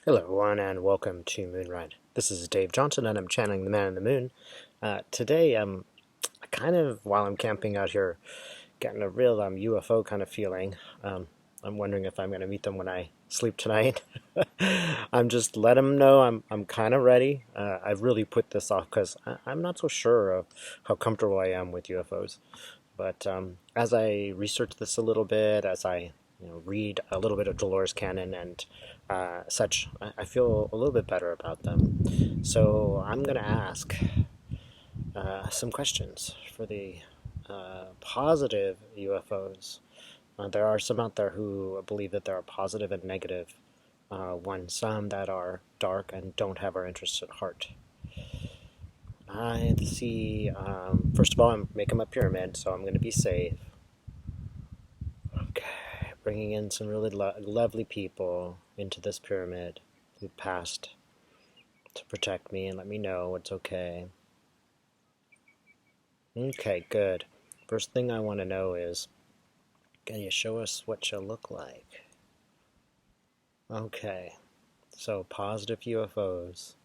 Hello everyone and welcome to Moonride. This is Dave Johnson and I'm channeling the man in the moon. Today while I'm camping out here, getting a real UFO kind of feeling. I'm wondering if I'm going to meet them when I sleep tonight. I'm just let them know I'm kind of ready. I've really put this off because I'm not so sure of how comfortable I am with UFOs. But as I research this a little bit, as I read a little bit of Delores Cannon and such, I feel a little bit better about them. So I'm going to ask some questions for the positive UFOs. There are some out there who believe that there are positive and negative ones, some that are dark and don't have our interests at heart. I see, first of all, I'm making my pyramid, so I'm going to be safe. Okay, bringing in some really lovely people into this pyramid who passed to protect me and let me know it's okay. Okay, good. First thing I want to know is, can you show us what you look like? Okay, so positive UFOs.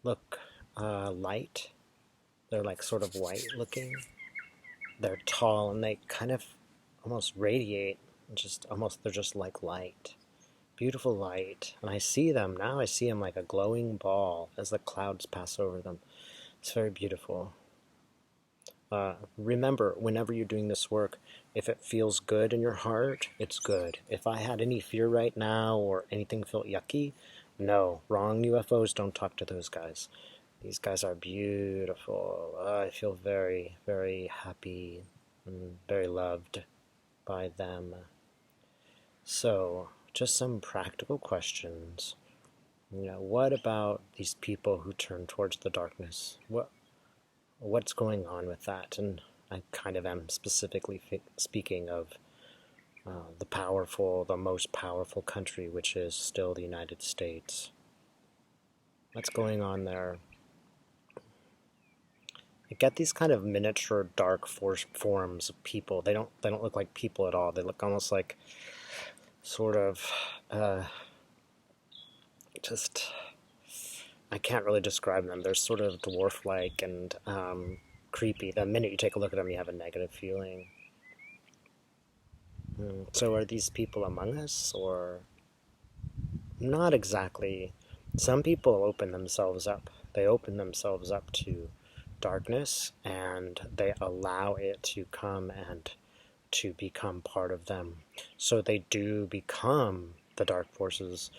Look, light. They're like sort of white looking. They're tall and they kind of almost radiate, they're just like light. Beautiful light. And I see them now, I see them like a glowing ball as the clouds pass over them. It's very beautiful. Remember, whenever you're doing this work, if it feels good in your heart, it's good. If I had any fear right now or anything felt yucky, no, wrong UFOs, don't talk to those guys. These guys are beautiful. I feel very, very happy and very loved by them. So, just some practical questions. What about these people who turn towards the darkness? What's going on with that? And I kind of am specifically speaking of the most powerful country, which is still the United States. What's going on there? I get these kind of miniature dark forms of people. They don't look like people at all. They look almost like sort of just I can't really describe them. They're sort of dwarf-like and creepy. The minute you take a look at them, you have a negative feeling. So are these people among us, or not exactly? Some people open themselves up. They open themselves up to darkness, and they allow it to come and to become part of them. So they do become the dark forces,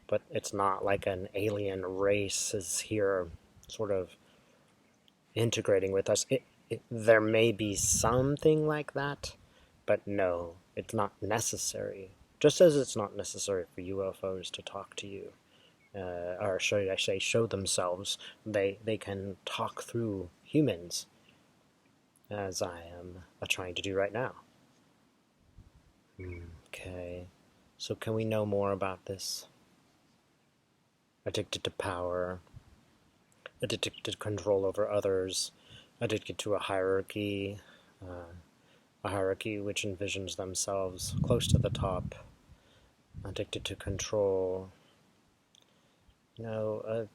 but it's not like an alien race is here sort of integrating with us. There may be something like that, but no, it's not necessary. Just as it's not necessary for UFOs to talk to you, or should I say, show themselves. They can talk through humans, as I am trying to do right now. Okay, so can we know more about this? Addicted to power, addicted to control over others, addicted to a hierarchy which envisions themselves close to the top, addicted to control.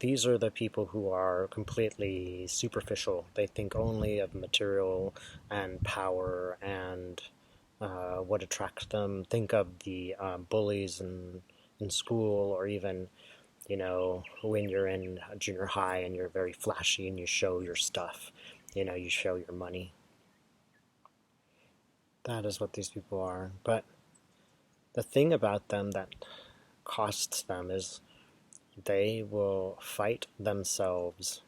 These are the people who are completely superficial. They think only of material and power and what attracts them. Think of the bullies in school, or even when you're in junior high and you're very flashy and you show your stuff, you show your money. That is what these people are. But the thing about them that costs them is they will fight themselves.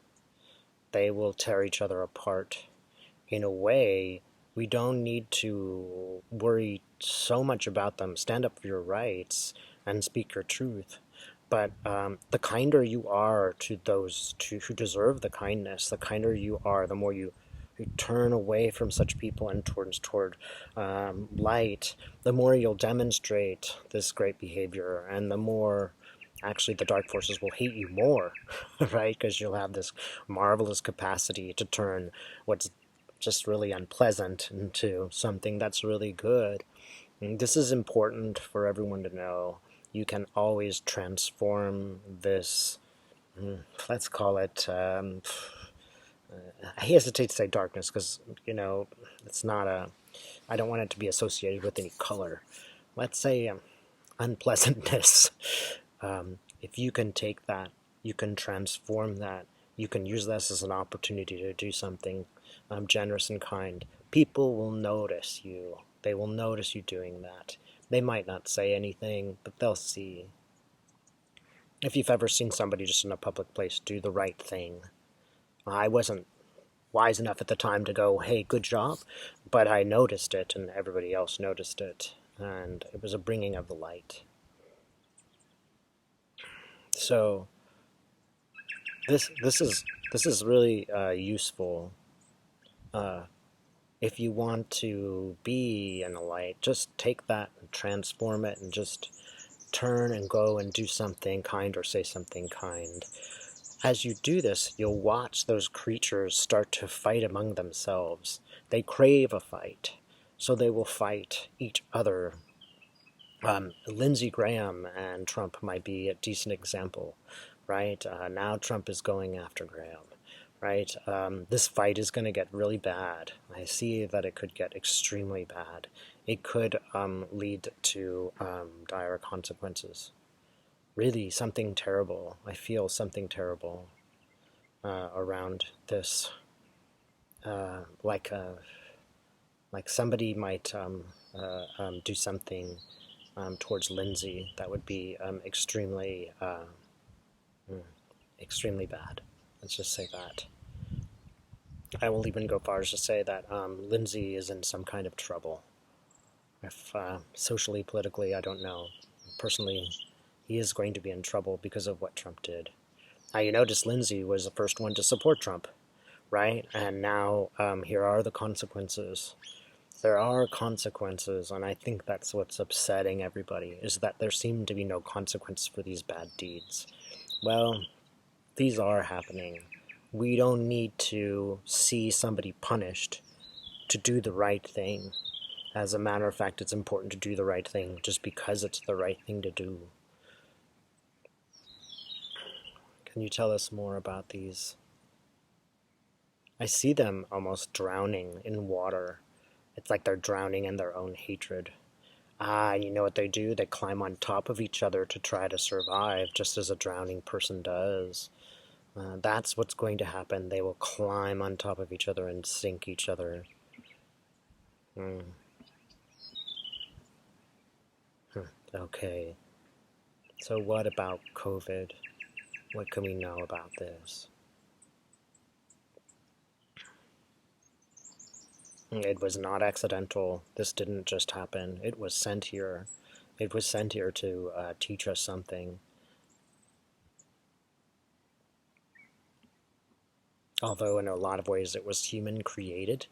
They will tear each other apart. In a way, we don't need to worry so much about them. Stand up for your rights and speak your truth. But the kinder you are to those who deserve the kindness, the kinder you are, the more you turn away from such people and toward light, the more you'll demonstrate this great behavior, and the more actually the dark forces will hate you more, right? Because you'll have this marvelous capacity to turn what's just really unpleasant into something that's really good. And this is important for everyone to know. you can always transform this, let's call it, I hesitate to say darkness because, it's not I don't want it to be associated with any color. Let's say unpleasantness. If you can take that, you can transform that, you can use this as an opportunity to do something generous and kind. People will notice you. They will notice you doing that. They might not say anything, but they'll see. If you've ever seen somebody just in a public place do the right thing, I wasn't wise enough at the time to go, hey, good job, but I noticed it and everybody else noticed it, and it was a bringing of the light. So this is really useful. If you want to be in the light, just take that and transform it and just turn and go and do something kind or say something kind. As you do this, you'll watch those creatures start to fight among themselves. They crave a fight, so they will fight each other. Lindsey Graham and Trump might be a decent example, right? Now Trump is going after Graham, right? This fight is going to get really bad. I see that it could get extremely bad. It could lead to dire consequences. Really, something terrible. I feel something terrible around this. Like somebody might do something towards Lindsay that would be extremely, extremely bad. Let's just say that. I will even go far as to say that Lindsay is in some kind of trouble. If socially, politically, I don't know. Personally, he is going to be in trouble because of what Trump did. Now, you notice Lindsay was the first one to support Trump, right? And now here are the consequences. There are consequences, and I think that's what's upsetting everybody, is that there seem to be no consequence for these bad deeds. Well, these are happening. We don't need to see somebody punished to do the right thing. As a matter of fact, it's important to do the right thing just because it's the right thing to do. Can you tell us more about these? I see them almost drowning in water. It's like they're drowning in their own hatred. And you know what they do? They climb on top of each other to try to survive, just as a drowning person does. That's what's going to happen. They will climb on top of each other and sink each other. Okay. So what about COVID? What can we know about this? It was not accidental. This didn't just happen. It was sent here. It was sent here to teach us something. Although in a lot of ways it was human created,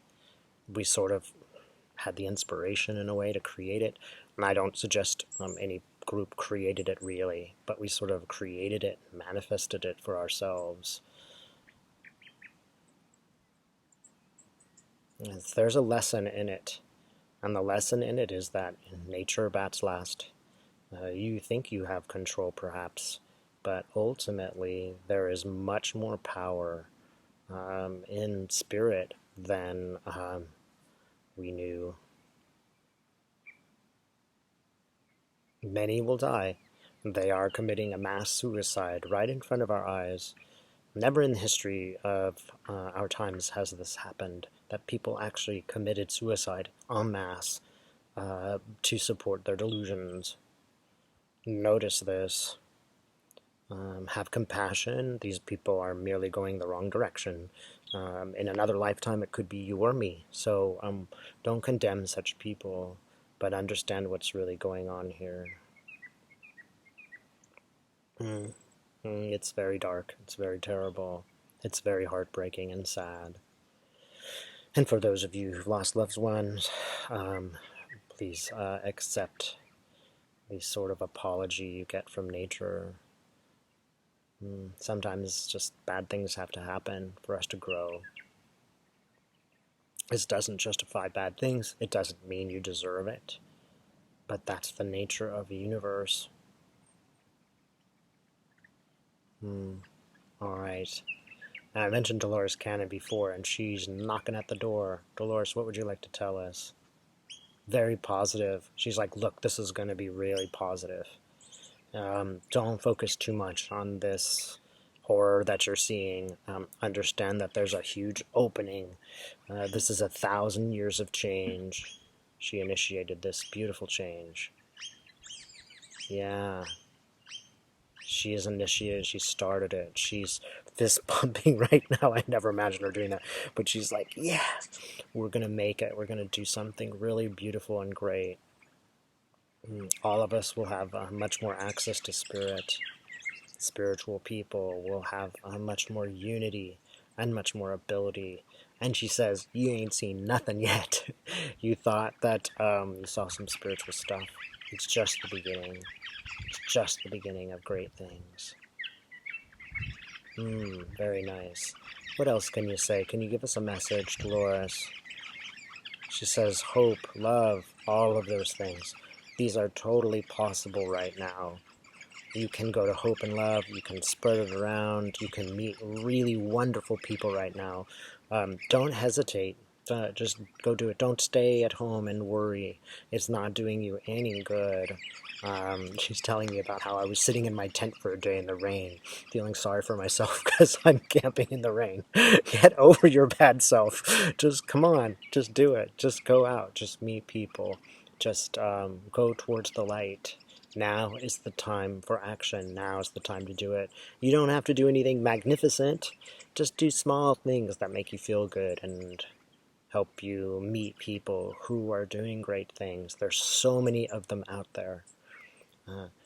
we sort of had the inspiration in a way to create it. And I don't suggest any group created it really, but we sort of created it, manifested it for ourselves. There's a lesson in it, and the lesson in it is that nature bats last. You think you have control perhaps, but ultimately there is much more power in spirit than we knew. Many will die. They are committing a mass suicide right in front of our eyes. Never in the history of our times has this happened, that people actually committed suicide en masse to support their delusions. Notice this. Have compassion. These people are merely going the wrong direction. In another lifetime, it could be you or me. So don't condemn such people, but understand what's really going on here. It's very dark. It's very terrible. It's very heartbreaking and sad. And for those of you who've lost loved ones, please accept the sort of apology you get from nature. Sometimes just bad things have to happen for us to grow. This doesn't justify bad things. It doesn't mean you deserve it. But that's the nature of the universe. All right. I mentioned Delores Cannon before, and she's knocking at the door. Dolores, what would you like to tell us? Very positive. She's like, look, this is going to be really positive. Don't focus too much on this horror that you're seeing. Understand that there's a huge opening. This is 1,000 years of change. She initiated this beautiful change. Yeah. She is initiated. She started it. She's fist pumping right now. I never imagined her doing that. But she's like, yeah, we're going to make it. We're going to do something really beautiful and great. All of us will have much more access to spirit. Spiritual people will have much more unity and much more ability. And she says, you ain't seen nothing yet. You thought that you saw some spiritual stuff. It's just the beginning. It's just the beginning of great things. Very nice. What else can you say? Can you give us a message, Dolores? She says hope, love, all of those things. These are totally possible right now. You can go to Hope and Love, you can spread it around, you can meet really wonderful people right now. Don't hesitate. Just go do it. Don't stay at home and worry. It's not doing you any good. She's telling me about how I was sitting in my tent for a day in the rain, feeling sorry for myself because I'm camping in the rain. Get over your bad self. Just come on. Just do it. Just go out. Just meet people. Just go towards the light. Now is the time for action. Now is the time to do it. You don't have to do anything magnificent. Just do small things that make you feel good and help you meet people who are doing great things. There's so many of them out there.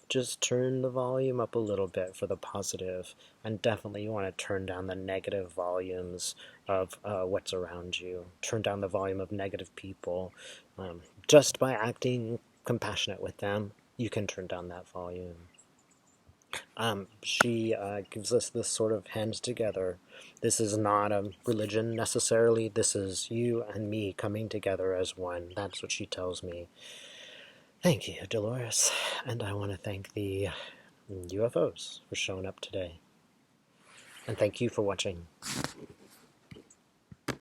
Just turn the volume up a little bit for the positive, and definitely you want to turn down the negative volumes of what's around you. Turn down the volume of negative people. Just by acting compassionate with them, you can turn down that volume. She gives us this sort of hands together. This is not a religion necessarily. This is you and me coming together as one. That's what she tells me. Thank you, Delores. And I want to thank the UFOs for showing up today. And thank you for watching.